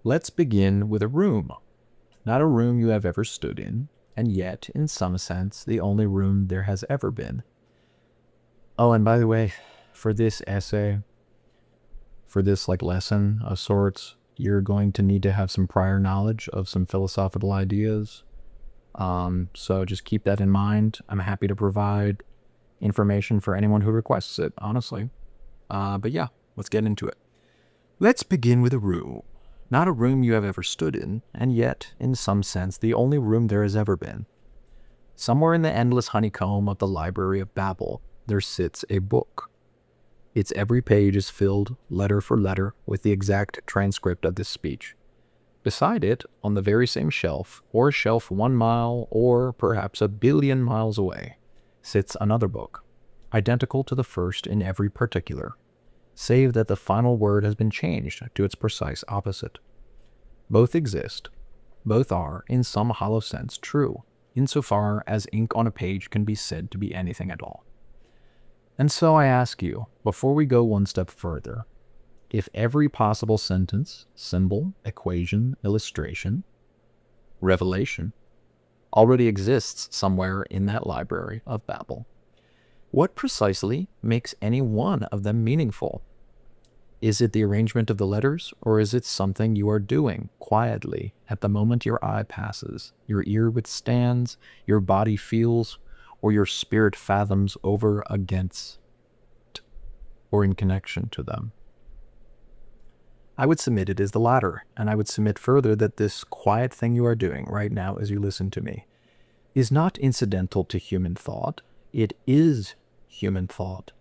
Let's begin with a room. Not a room you have ever stood in, and yet, in some sense, the only room there has ever been. Oh, and by the way, for this essay, for this lesson of sorts, you're going to need to have some prior knowledge of some philosophical ideas. So just keep that in mind. I'm happy to provide information for anyone who requests it, honestly. But yeah, let's get into it. Let's begin with a room. Not a room you have ever stood in, and yet, in some sense, the only room there has ever been. Somewhere in the endless honeycomb of the Library of Babel, there sits a book. Its every page is filled, letter for letter, with the exact transcript of this speech. Beside it, on the very same shelf, or a shelf 1 mile or perhaps 1,000,000,000 miles away, sits another book, identical to the first in every particular, save that the final word has been changed to its precise opposite. Both exist. Both are, in some hollow sense, true, insofar as ink on a page can be said to be anything at all. And so I ask you, before we go one step further, if every possible sentence, symbol, equation, illustration, revelation, already exists somewhere in that Library of Babel, what precisely makes any one of them meaningful? Is it the arrangement of the letters, or is it something you are doing quietly at the moment your eye passes, your ear withstands, your body feels, or your spirit fathoms over against, or in connection to them? I would submit it is the latter, and I would submit further that this quiet thing you are doing right now as you listen to me is not incidental to human thought. It is human thought.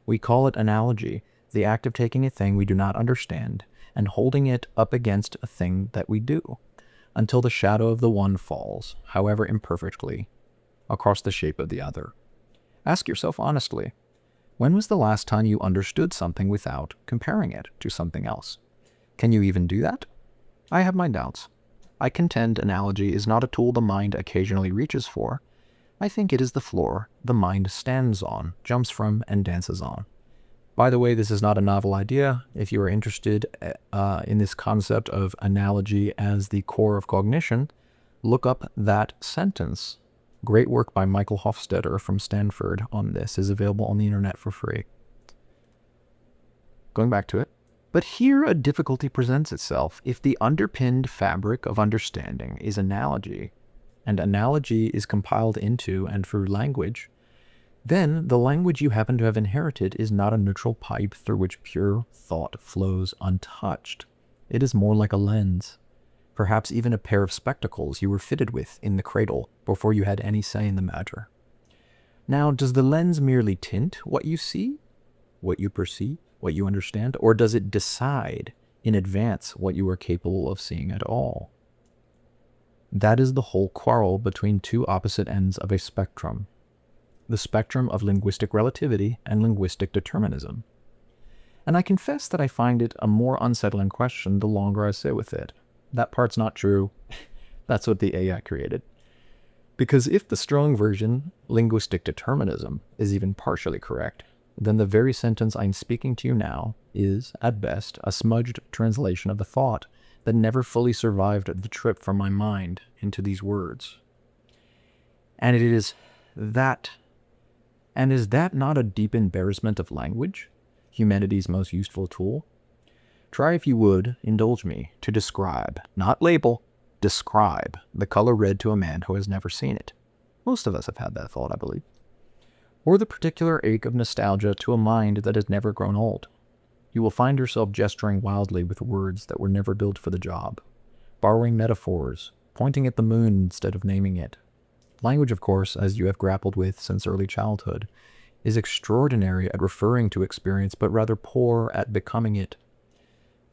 We call it analogy, the act of taking a thing we do not understand and holding it up against a thing that we do, until the shadow of the one falls, however imperfectly, across the shape of the other. Ask yourself honestly, when was the last time you understood something without comparing it to something else? Can you even do that? I have my doubts. I contend analogy is not a tool the mind occasionally reaches for. I think it is the floor the mind stands on, jumps from, and dances on. By the way, this is not a novel idea. If you are interested in this concept of analogy as the core of cognition, look up that sentence. Great work by Michael Hofstadter from Stanford on this is available on the internet for free. Going back to it. But here a difficulty presents itself. If the underpinned fabric of understanding is analogy, and analogy is compiled into and through language, then the language you happen to have inherited is not a neutral pipe through which pure thought flows untouched. It is more like a lens, perhaps even a pair of spectacles you were fitted with in the cradle before you had any say in the matter. Now, does the lens merely tint what you see, what you perceive, what you understand, or does it decide in advance what you are capable of seeing at all? That is the whole quarrel between two opposite ends of a spectrum, the spectrum of linguistic relativity and linguistic determinism. And I confess that I find it a more unsettling question the longer I sit with it. That part's not true. That's what the AI created. Because if the strong version, linguistic determinism, is even partially correct, then the very sentence I'm speaking to you now is, at best, a smudged translation of the thought that never fully survived the trip from my mind into these words. And is that not a deep embarrassment of language, humanity's most useful tool? Try, if you would, indulge me, to describe, not label, describe the color red to a man who has never seen it. Most of us have had that thought, I believe. Or the particular ache of nostalgia to a mind that has never grown old. You will find yourself gesturing wildly with words that were never built for the job, borrowing metaphors, pointing at the moon instead of naming it. Language, of course, as you have grappled with since early childhood, is extraordinary at referring to experience, but rather poor at becoming it.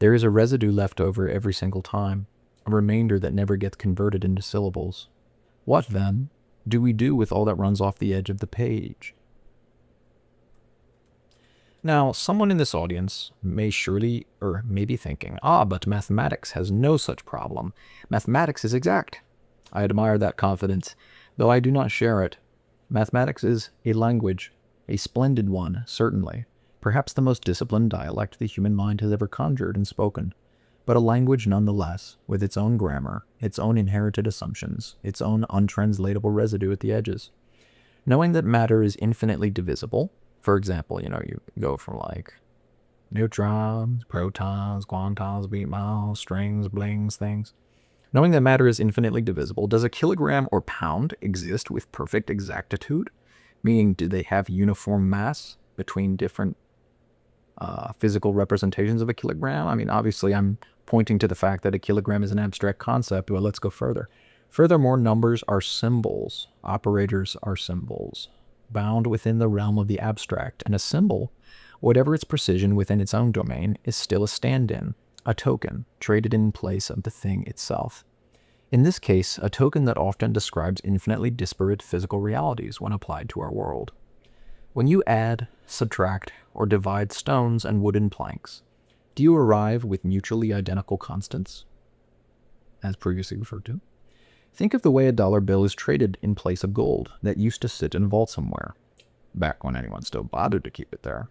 There is a residue left over every single time, a remainder that never gets converted into syllables. What, then, do we do with all that runs off the edge of the page? Now, someone in this audience may be thinking, but mathematics has no such problem. Mathematics is exact. I admire that confidence, though I do not share it. Mathematics is a language, a splendid one, certainly, perhaps the most disciplined dialect the human mind has ever conjured and spoken. but a language nonetheless, with its own grammar, its own inherited assumptions, its own untranslatable residue at the edges. Knowing that matter is infinitely divisible, for example, you go from like neutrons, protons, quantons, beat miles, strings, blings, things. Knowing that matter is infinitely divisible, does a kilogram or pound exist with perfect exactitude? Meaning, do they have uniform mass between different physical representations of a kilogram? I mean, obviously, I'm pointing to the fact that a kilogram is an abstract concept, but let's go further. Furthermore, numbers are symbols. Operators are symbols, bound within the realm of the abstract, and a symbol, whatever its precision within its own domain, is still a stand-in, a token, traded in place of the thing itself. In this case, a token that often describes infinitely disparate physical realities when applied to our world. When you add, subtract, or divide stones and wooden planks, do you arrive with mutually identical constants, as previously referred to? Think of the way a dollar bill is traded in place of gold that used to sit in a vault somewhere, back when anyone still bothered to keep it there.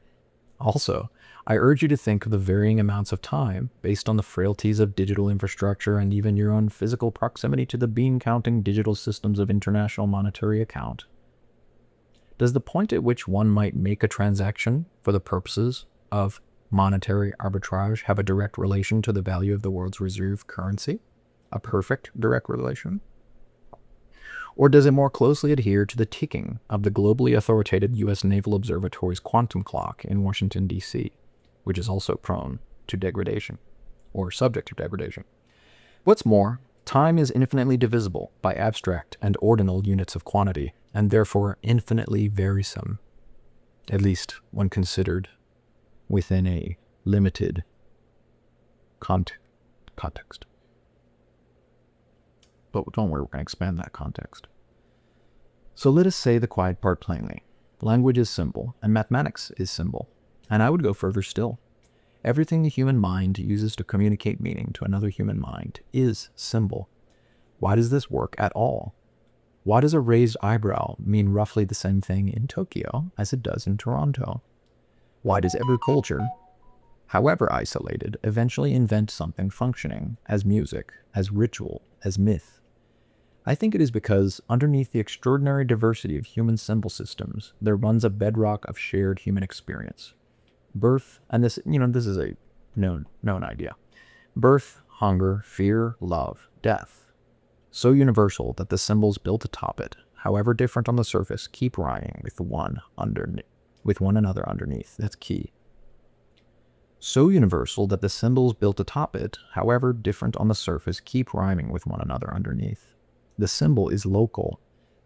Also, I urge you to think of the varying amounts of time based on the frailties of digital infrastructure and even your own physical proximity to the bean-counting digital systems of international monetary account. Does the point at which one might make a transaction for the purposes of monetary arbitrage have a direct relation to the value of the world's reserve currency? A perfect direct relation? Or does it more closely adhere to the ticking of the globally authoritative U.S. Naval Observatory's quantum clock in Washington, D.C., which is also prone to degradation, or subject to degradation? What's more, time is infinitely divisible by abstract and ordinal units of quantity, and therefore infinitely varisome, at least when considered within a limited context. But don't worry, we're going to expand that context. So let us say the quiet part plainly. Language is symbol, and mathematics is symbol. And I would go further still. Everything the human mind uses to communicate meaning to another human mind is symbol. Why does this work at all? Why does a raised eyebrow mean roughly the same thing in Tokyo as it does in Toronto? Why does every culture, however isolated, eventually invent something functioning as music, as ritual, as myth? I think it is because underneath the extraordinary diversity of human symbol systems, there runs a bedrock of shared human experience. Birth, and this is a known idea. Birth, hunger, fear, love, death. So universal that the symbols built atop it, however different on the surface, keep rhyming with one another underneath. That's key. So universal that the symbols built atop it, however different on the surface, keep rhyming with one another underneath. The symbol is local.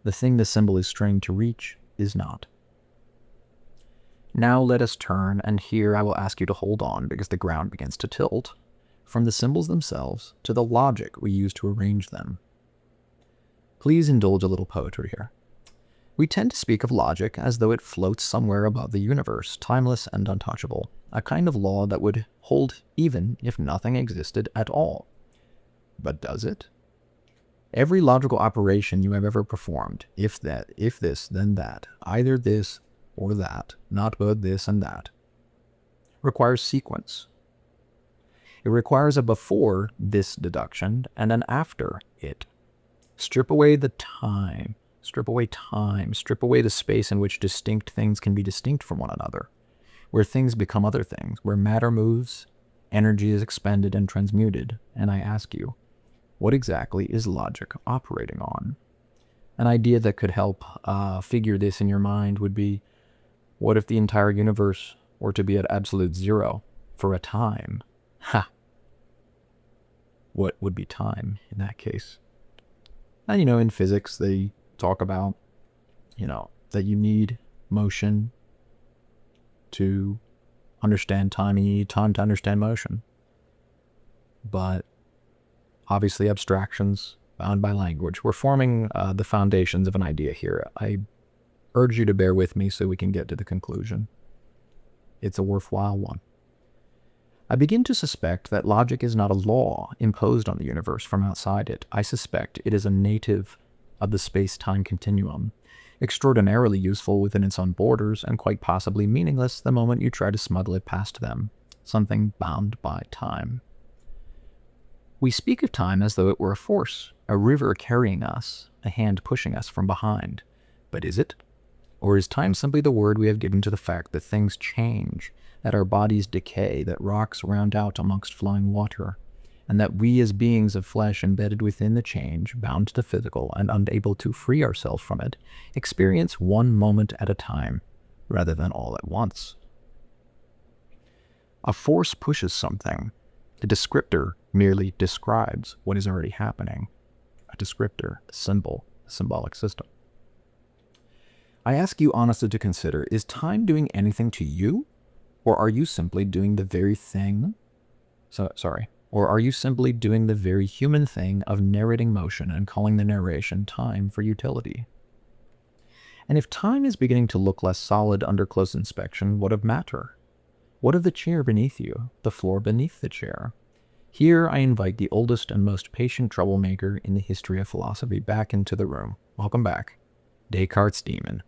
The thing the symbol is straining to reach is not. Now let us turn, and here I will ask you to hold on because the ground begins to tilt, from the symbols themselves to the logic we use to arrange them. Please indulge a little poetry here. We tend to speak of logic as though it floats somewhere above the universe, timeless and untouchable, a kind of law that would hold even if nothing existed at all. But does it? Every logical operation you have ever performed, if this, then that, either this or that, not both this and that, requires sequence. It requires a before this deduction and an after it. Strip away time, strip away the space in which distinct things can be distinct from one another, where things become other things, where matter moves, energy is expended and transmuted, and I ask you, what exactly is logic operating on? An idea that could help figure this in your mind would be, what if the entire universe were to be at absolute zero for a time? Ha! What would be time in that case? And in physics they talk about, that you need motion to understand time, you need time to understand motion. But obviously abstractions bound by language. We're forming the foundations of an idea here. I urge you to bear with me so we can get to the conclusion. It's a worthwhile one. I begin to suspect that logic is not a law imposed on the universe from outside it. I suspect it is a native of the space-time continuum, extraordinarily useful within its own borders and quite possibly meaningless the moment you try to smuggle it past them, something bound by time. We speak of time as though it were a force, a river carrying us, a hand pushing us from behind. But is it? Or is time simply the word we have given to the fact that things change, that our bodies decay, that rocks round out amongst flowing water, and that we as beings of flesh embedded within the change, bound to the physical and unable to free ourselves from it, experience one moment at a time, rather than all at once? A force pushes something. A descriptor merely describes what is already happening. A descriptor, a symbol, a symbolic system. I ask you honestly to consider, is time doing anything to you? Or are you simply doing the very thing? Or are you simply doing the very human thing of narrating motion and calling the narration time for utility? And if time is beginning to look less solid under close inspection, what of matter? What of the chair beneath you, the floor beneath the chair? Here I invite the oldest and most patient troublemaker in the history of philosophy back into the room. Welcome back, Descartes' demon.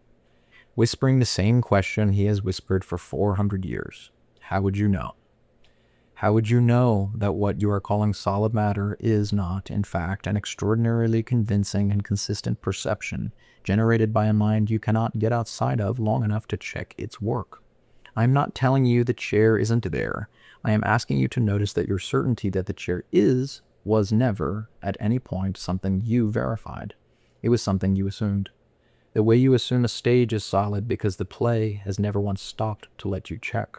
Whispering the same question he has whispered for 400 years. How would you know? How would you know that what you are calling solid matter is not, in fact, an extraordinarily convincing and consistent perception generated by a mind you cannot get outside of long enough to check its work? I am not telling you the chair isn't there. I am asking you to notice that your certainty that the chair is was never, at any point, something you verified. It was something you assumed. The way you assume a stage is solid because the play has never once stopped to let you check.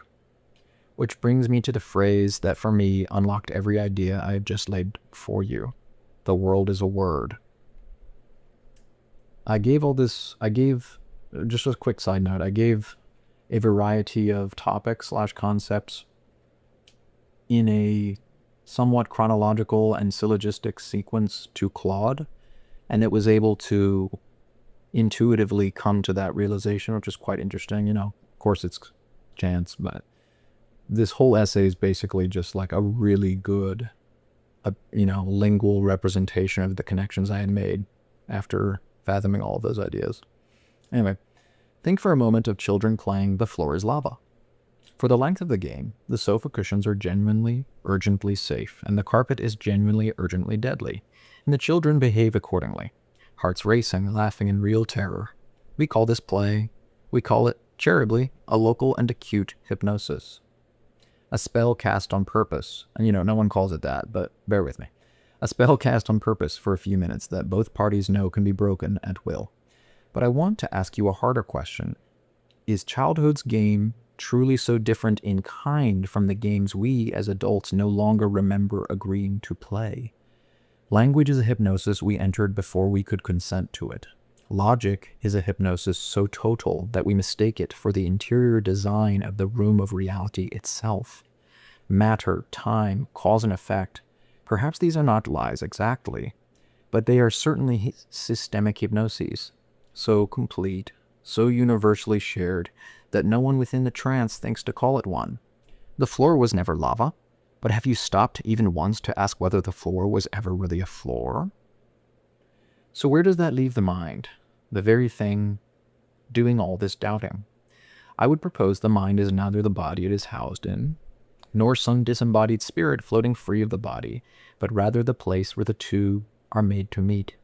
Which brings me to the phrase that for me unlocked every idea I have just laid for you. The world is a word. Just a quick side note, I gave a variety of topics / concepts in a somewhat chronological and syllogistic sequence to Claude, and it was able to intuitively come to that realization, which is quite interesting. Of course it's chance, but this whole essay is basically just like a really good, lingual representation of the connections I had made after fathoming all of those ideas. Anyway, think for a moment of children playing The Floor is Lava. For the length of the game, the sofa cushions are genuinely, urgently safe, and the carpet is genuinely, urgently deadly, and the children behave accordingly, hearts racing, laughing in real terror. We call this play, we call it, charitably, a local and acute hypnosis. A spell cast on purpose, and no one calls it that, but bear with me. A spell cast on purpose for a few minutes that both parties know can be broken at will. But I want to ask you a harder question. Is childhood's game truly so different in kind from the games we as adults no longer remember agreeing to play? Language is a hypnosis we entered before we could consent to it. Logic is a hypnosis so total that we mistake it for the interior design of the room of reality itself. Matter, time, cause and effect, perhaps these are not lies exactly, but they are certainly systemic hypnoses, so complete, so universally shared, that no one within the trance thinks to call it one. The floor was never lava, but have you stopped even once to ask whether the floor was ever really a floor? So where does that leave the mind, the very thing doing all this doubting? I would propose the mind is neither the body it is housed in, nor some disembodied spirit floating free of the body, but rather the place where the two are made to meet.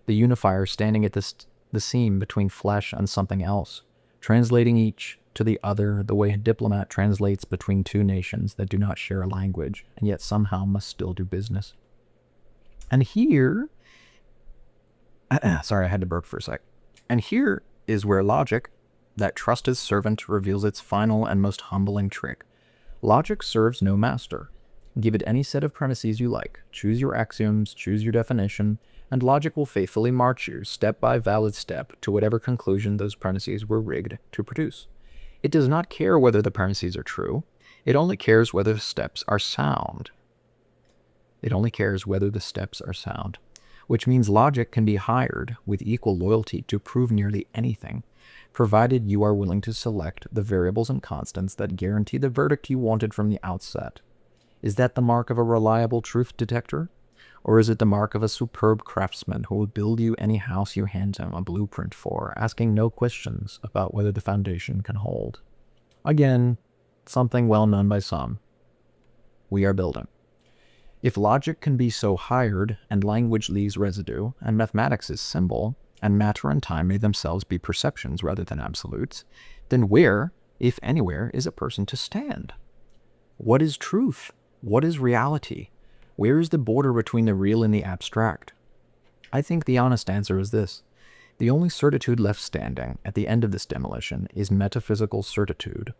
The unifier standing at the seam between flesh and something else, translating each to the other the way a diplomat translates between two nations that do not share a language, and yet somehow must still do business. And here, sorry, I had to burp for a sec. And here is where logic, that trusted servant, reveals its final and most humbling trick. Logic serves no master. Give it any set of premises you like. Choose your axioms, choose your definition, and logic will faithfully march you, step by valid step, to whatever conclusion those premises were rigged to produce. It does not care whether the premises are true. It only cares whether the steps are sound. It only cares whether the steps are sound, which means logic can be hired with equal loyalty to prove nearly anything, provided you are willing to select the variables and constants that guarantee the verdict you wanted from the outset. Is that the mark of a reliable truth detector? Or is it the mark of a superb craftsman who will build you any house you hand him a blueprint for, asking no questions about whether the foundation can hold? Again, something well known by some. We are building. If logic can be so hired, and language leaves residue, and mathematics is symbol, and matter and time may themselves be perceptions rather than absolutes, then where, if anywhere, is a person to stand? What is truth? What is reality? Where is the border between the real and the abstract? I think the honest answer is this. The only certitude left standing at the end of this demolition is metaphysical certitude.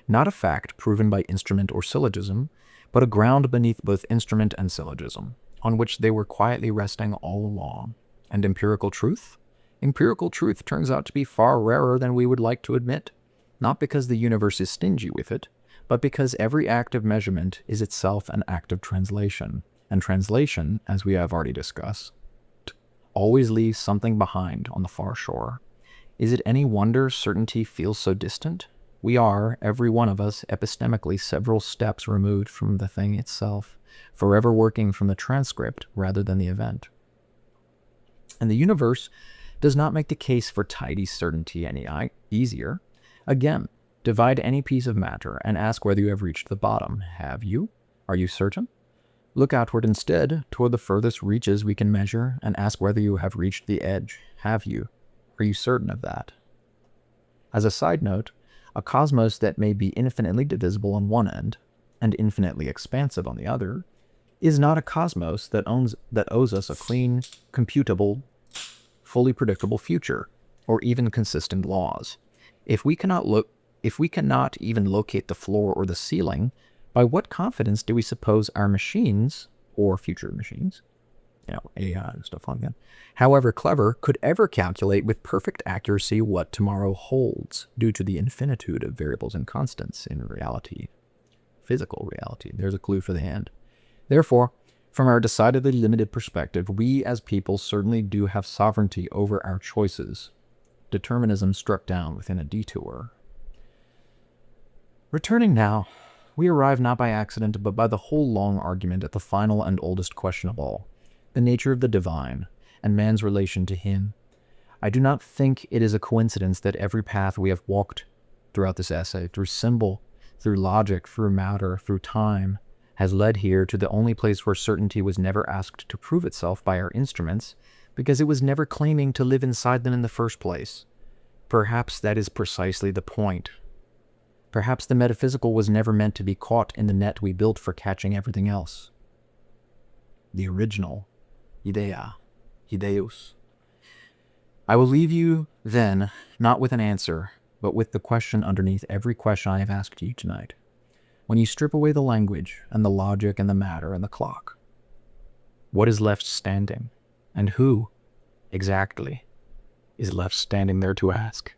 Not a fact proven by instrument or syllogism, but a ground beneath both instrument and syllogism, on which they were quietly resting all along. And empirical truth? Empirical truth turns out to be far rarer than we would like to admit, not because the universe is stingy with it, but because every act of measurement is itself an act of translation, and translation, as we have already discussed, always leaves something behind on the far shore. Is it any wonder certainty feels so distant? We are, every one of us, epistemically several steps removed from the thing itself, forever working from the transcript rather than the event. And the universe does not make the case for tidy certainty any easier. Again, divide any piece of matter and ask whether you have reached the bottom. Have you? Are you certain? Look outward instead, toward the furthest reaches we can measure, and ask whether you have reached the edge. Have you? Are you certain of that? As a side note, a cosmos that may be infinitely divisible on one end, and infinitely expansive on the other, is not a cosmos that owes us a clean, computable, fully predictable future, or even consistent laws. If we cannot even locate the floor or the ceiling, by what confidence do we suppose our machines, or future machines, AI and stuff like that, however clever, could ever calculate with perfect accuracy what tomorrow holds, due to the infinitude of variables and constants in reality, physical reality? There's a clue for the hand. Therefore, from our decidedly limited perspective, we as people certainly do have sovereignty over our choices. Determinism struck down within a detour. Returning now, we arrive not by accident, but by the whole long argument at the final and oldest question of all, the nature of the divine, and man's relation to him. I do not think it is a coincidence that every path we have walked throughout this essay, through symbol, through logic, through matter, through time, has led here to the only place where certainty was never asked to prove itself by our instruments, because it was never claiming to live inside them in the first place. Perhaps that is precisely the point. Perhaps the metaphysical was never meant to be caught in the net we built for catching everything else. The original idea, ideus. I will leave you, then, not with an answer, but with the question underneath every question I have asked you tonight. When you strip away the language, and the logic, and the matter, and the clock, what is left standing? And who, exactly, is left standing there to ask?